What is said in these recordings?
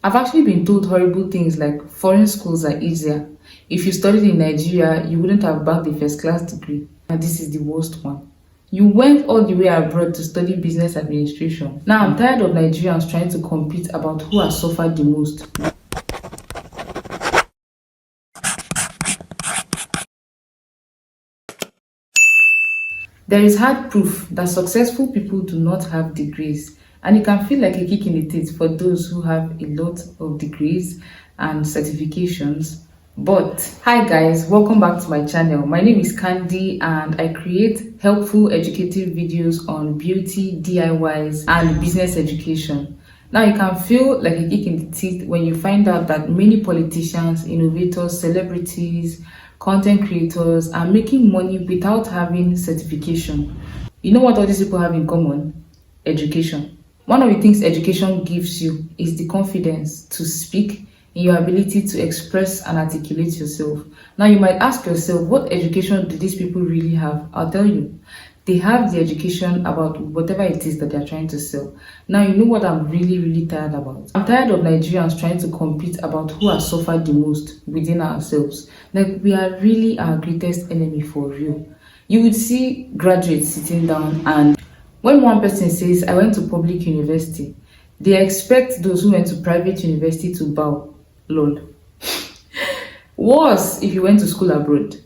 I've actually been told horrible things like foreign schools are easier. If you studied in Nigeria, you wouldn't have bagged a first class degree. And this is the worst one. You went all the way abroad to study business administration. Now I'm tired of Nigerians trying to compete about who has suffered the most. There is hard proof that successful people do not have degrees, and it can feel like a kick in the teeth for those who have a lot of degrees and certifications. But hi guys, welcome back to my channel. My name is Candy and I create helpful educative videos on beauty, DIYs, and business education. Now it can feel like a kick in the teeth when you find out that many politicians, innovators, celebrities, content creators are making money without having certification. You know what all these people have in common? Education. One of the things education gives you is the confidence to speak, in your ability to express and articulate yourself. Now you might ask yourself, what education do these people really have? I'll tell you. They have the education about whatever it is that they're trying to sell. Now you know what I'm really tired about. I'm tired of Nigerians trying to compete about who has suffered the most within ourselves. Like we are really our greatest enemy for real. You would see graduates sitting down, and when one person says, I went to public university, they expect those who went to private university to bow. Lol. Worse if you went to school abroad.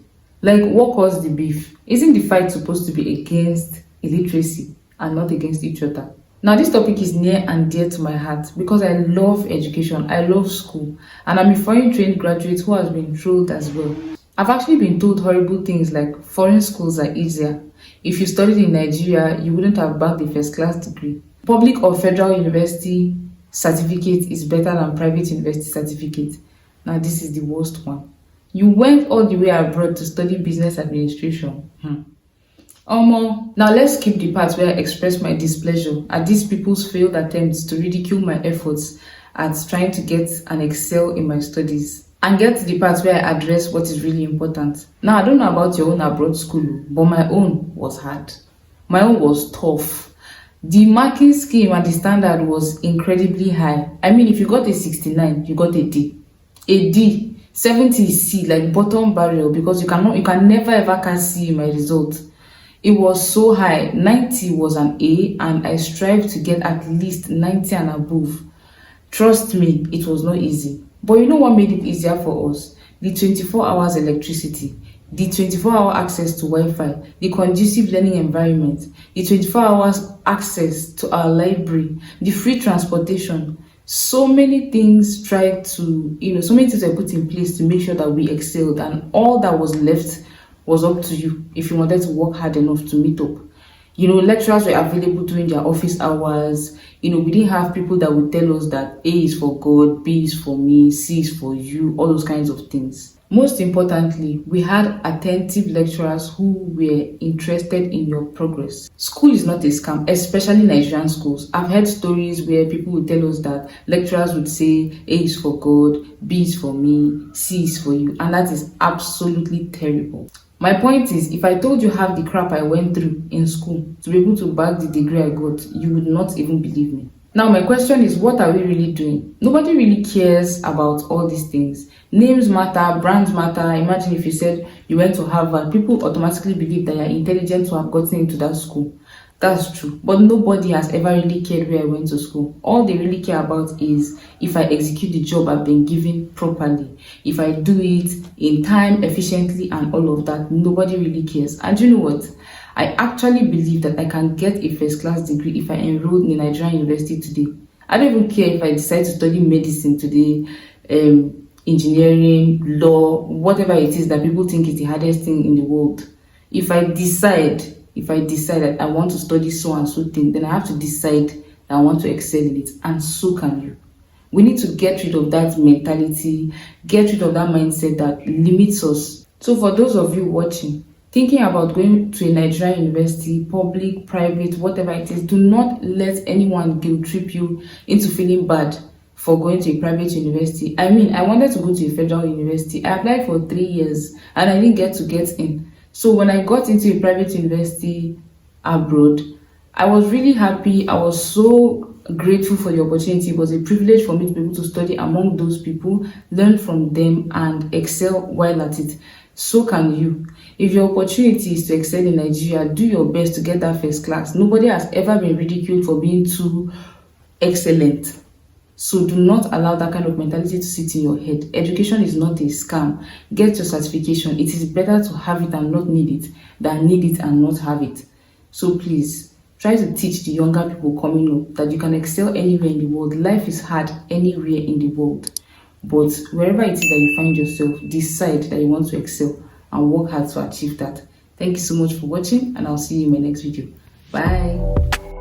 Like, what caused the beef? Isn't the fight supposed to be against illiteracy and not against each other? Now, this topic is near and dear to my heart because I love education, I love school, and I'm a foreign trained graduate who has been trolled as well. I've actually been told horrible things like foreign schools are easier. If you studied in Nigeria, you wouldn't have bagged a first class degree. Public or federal university certificate is better than private university certificate. Now, this is the worst one. You went all the way abroad to study business administration. Now let's skip the part where I express my displeasure at these people's failed attempts to ridicule my efforts at trying to get and excel in my studies, and get to the part where I address what is really important. Now I don't know about your own abroad school, but my own was hard. My own was tough. The marking scheme and the standard was incredibly high. I mean, if you got a 69, you got a D. A D. 70 is C, like bottom barrel, because you can never ever can see my result. It was so high. 90 was an A, and I strived to get at least 90 and above. Trust me, it was not easy. But you know what made it easier for us? The 24 hours electricity, the 24-hour access to Wi-Fi, the conducive learning environment, the 24 hours access to our library, the free transportation. So many things so many things were put in place to make sure that we excelled, and all that was left was up to you if you wanted to work hard enough to meet up. Lecturers were available during their office hours. We didn't have people that would tell us that A is for God, B is for me, C is for you, all those kinds of things. Most importantly, we had attentive lecturers who were interested in your progress. School is not a scam, especially Nigerian schools. I've heard stories where people would tell us that lecturers would say A is for God, B is for me, C is for you, and that is absolutely terrible. My point is, if I told you half the crap I went through in school to be able to bag the degree I got, you would not even believe me. Now, my question is, what are we really doing? Nobody really cares about all these things. Names matter, brands matter. Imagine if you said you went to Harvard, people automatically believe that you're intelligent to have gotten into that school. That's true. But nobody has ever really cared where I went to school. All they really care about is if I execute the job I've been given properly, if I do it in time, efficiently, and all of that. Nobody really cares. And you know what? I actually believe that I can get a first class degree if I enrolled in a Nigerian university today. I don't even care if I decide to study medicine today, engineering, law, whatever it is that people think is the hardest thing in the world. If I decide that I want to study so and so thing, then I have to decide that I want to excel in it, and so can you. We need to get rid of that mentality, get rid of that mindset that limits us. So for those of you watching, thinking about going to a Nigerian university, public, private, whatever it is, do not let anyone guilt trip you into feeling bad for going to a private university. I mean, I wanted to go to a federal university. I applied for 3 years and I didn't get in. So when I got into a private university abroad, I was really happy. I was so grateful for the opportunity. It was a privilege for me to be able to study among those people, learn from them, and excel while at it. So can you. If your opportunity is to excel in Nigeria, do your best to get that first class. Nobody has ever been ridiculed for being too excellent. So do not allow that kind of mentality to sit in your head. Education is not a scam. Get your certification. It is better to have it and not need it than need it and not have it. So please try to teach the younger people coming up that you can excel anywhere in the world. Life is hard anywhere in the world. But wherever it is that you find yourself, decide that you want to excel and work hard to achieve that. Thank you so much for watching, and I'll see you in my next video. Bye.